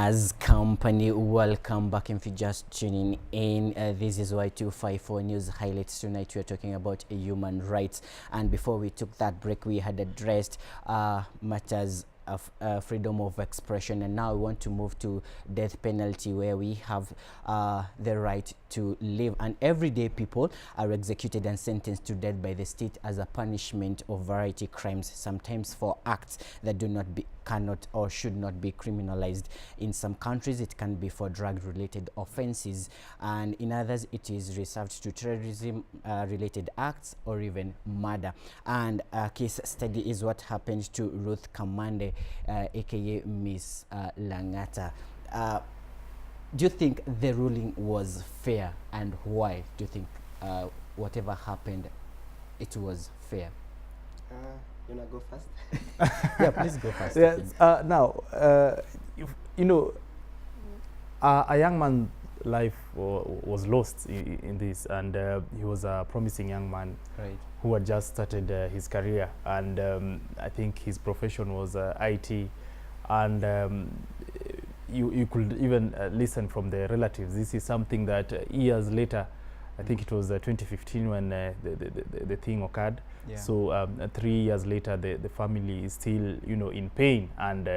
As company, welcome back. If you're just tuning in, this is Y254 News Highlights. Tonight we are talking about human rights, and before we took that break we had addressed matters of freedom of expression, and now we want to move to death penalty, where we have the right to live, and everyday people are executed and sentenced to death by the state as a punishment of variety crimes, sometimes for acts that cannot or should not be criminalized. In some countries it can be for drug related offenses, and in others it is reserved to terrorism related acts or even murder. And a case study is what happened to Ruth Kamande, aka Miss Langata. Do you think the ruling was fair, and why do you think whatever happened, it was fair? You wanna go first? Yeah, please go first. Yes. Now, you know, a young man's life was lost in this, and he was a promising young man, right, who had just started his career, and I think his profession was IT, and you could even listen from the relatives. This is something that years later, I think it was 2015 when the thing occurred. Yeah. So 3 years later, the family is still, you know, in pain, and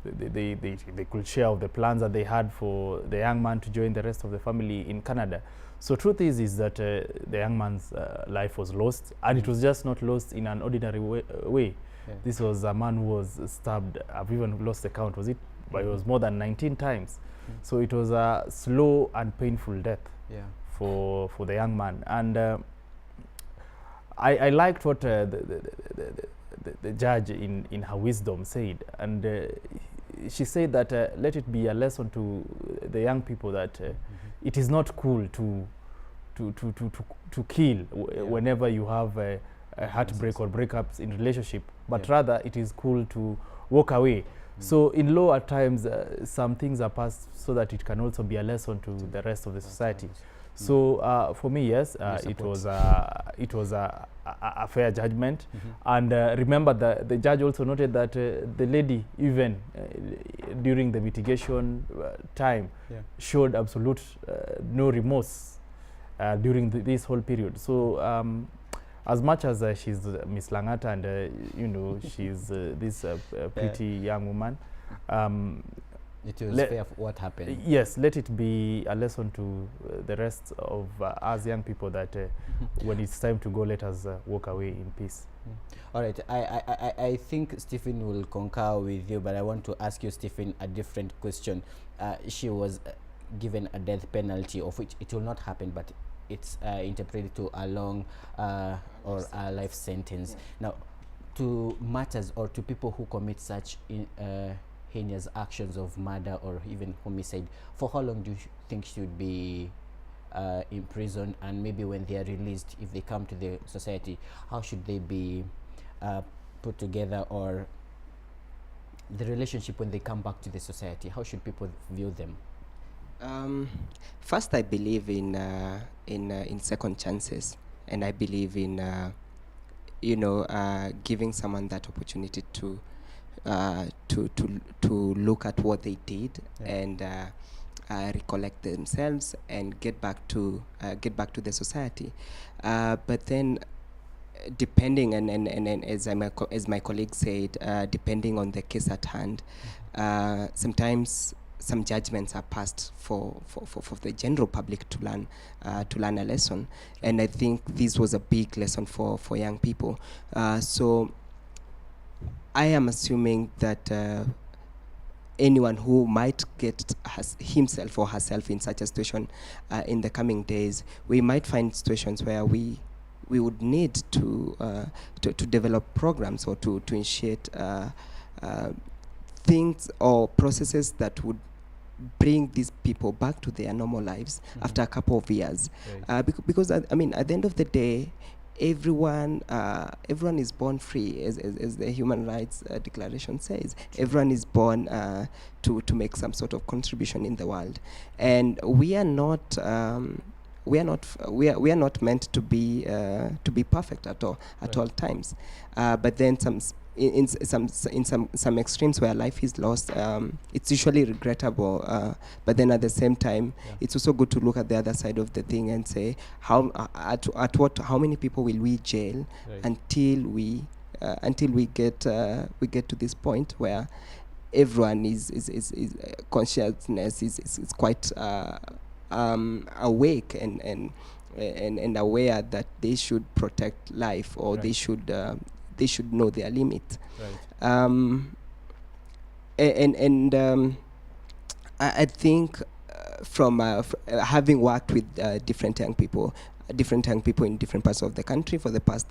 they could share of the plans that they had for the young man to join the rest of the family in Canada. So truth is that the young man's life was lost, and it was just not lost in an ordinary way. Yeah. This was a man who was stabbed. I've even lost the count. Was it? But it was more than 19 times. So it was a slow and painful death. Yeah. For the young man, and I liked what the judge in her wisdom said, and she said that let it be a lesson to the young people that it is not cool to kill whenever you have a heartbreak or breakups in relationship, but rather it is cool to walk away. So in law, at times some things are passed so that it can also be a lesson to the rest of the society. So for me, yes, it was a fair judgment. And remember, the judge also noted that the lady, even during the mitigation time, showed absolute no remorse during this whole period. So as much as she's Miss Langata, and you know, she's this pretty young woman, it was fair for what happened. Yes, let it be a lesson to the rest of us young people that when it's time to go, let us walk away in peace. All right, I think Stephene will concur with you, but I want to ask you, Stephene, a different question. She was given a death penalty, of which it will not happen, but it's interpreted to a long or a life sentence. Now, to matters or to people who commit such heinous actions of murder or even homicide, for how long do you think should be imprisoned, and maybe when they are released, if they come to the society, how should they be put together, or the relationship when they come back to the society, how should people view them? First, I believe in second chances, and I believe in giving someone that opportunity to look at what they did and recollect themselves and get back to the society. But then, depending and as my colleague said, depending on the case at hand, sometimes some judgments are passed for the general public to learn a lesson, and I think this was a big lesson for young people. So I am assuming that anyone who might get himself or herself in such a situation in the coming days, we might find situations where we would need to develop programs or to initiate things or processes that would bring these people back to their normal lives after a couple of years. Because I mean, at the end of the day, everyone is born free, as the Human Rights Declaration says. Everyone is born to make some sort of contribution in the world, and we are not meant to be perfect at all times. But then some extremes where life is lost, it's usually regrettable. But then at the same time, it's also good to look at the other side of the thing and say how many people will we jail until we get to this point where everyone is consciousness is quite awake and aware that they should protect life, or they should know their limit. I think from having worked with different young people in different parts of the country for the past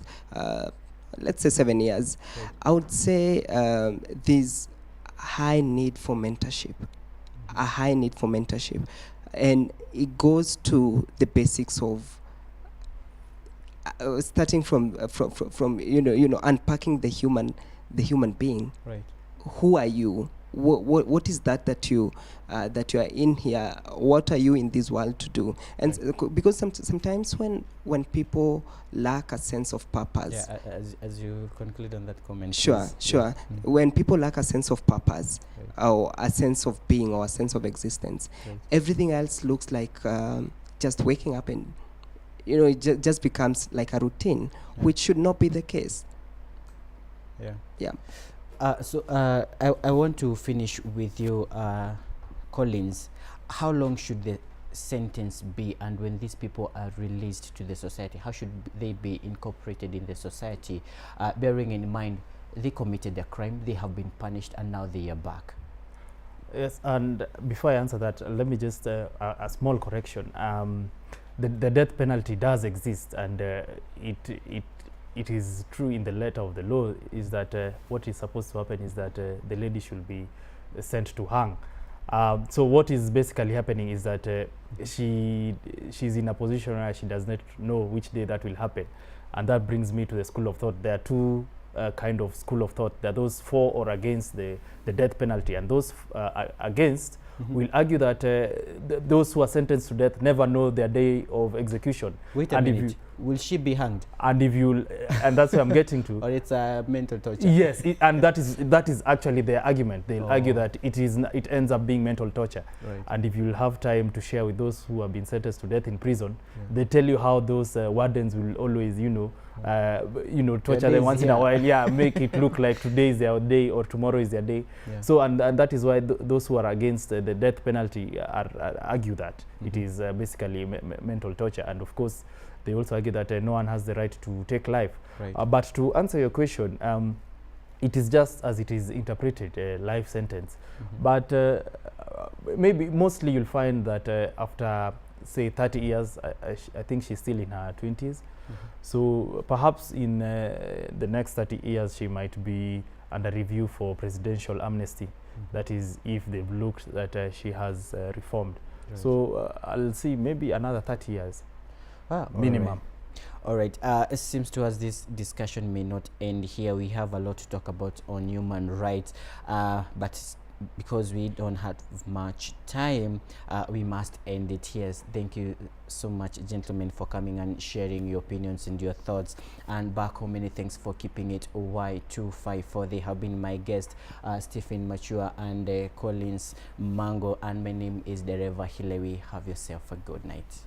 let's say 7 years, I would say there's a high need for mentorship, and it goes to the basics of starting from unpacking the human being. Who are you? What is that you are in here? What are you in this world to do? And because sometimes when people lack a sense of purpose, as you conclude on that comment, sure. When people lack a sense of purpose, or a sense of being, or a sense of existence, everything else looks like just waking up, and it just becomes like a routine, which should not be the case. So I want to finish with you, Collins. How long should the sentence be, and when these people are released to the society, how should they be incorporated in the society, bearing in mind they committed a crime, they have been punished, and now they are back? Yes, and before I answer that, let me just a small correction. The death penalty does exist, and it is true in the letter of the law is that what is supposed to happen is that the lady should be sent to hang. So what is basically happening is that she's in a position where she does not know which day that will happen, and that brings me to the school of thought. There are two kind of school of thought. There are those for or against the death penalty, and those against will argue that those who are sentenced to death never know their day of execution. Wait a minute. Will she be hanged? And if you, and that's what I'm getting to. Or it's a mental torture. Yes, and that is actually their argument. They'll argue that it ends up being mental torture. And if you'll have time to share with those who have been sentenced to death in prison, they tell you how those wardens will always, torture them once in a while. Make it look like today is their day or tomorrow is their day. So and that is why those who are against the death penalty argue that it is basically mental torture. And of course, they also argue that no one has the right to take life. But to answer your question, it is just as it is interpreted, a life sentence. But maybe mostly you'll find that after, say, 30 years, I think she's still in her 20s. So perhaps in the next 30 years, she might be under review for presidential amnesty. That is, if they've looked that she has reformed. So I'll see maybe another 30 years. Minimum. All right. It seems to us this discussion may not end here. We have a lot to talk about on human rights, but because we don't have much time, we must end it here. Thank you so much, gentlemen, for coming and sharing your opinions and your thoughts. And back home, many thanks for keeping it Y254. They have been my guest, Stephene Machua and Collins Mango. And my name is Dereva Hilewi. Have yourself a good night.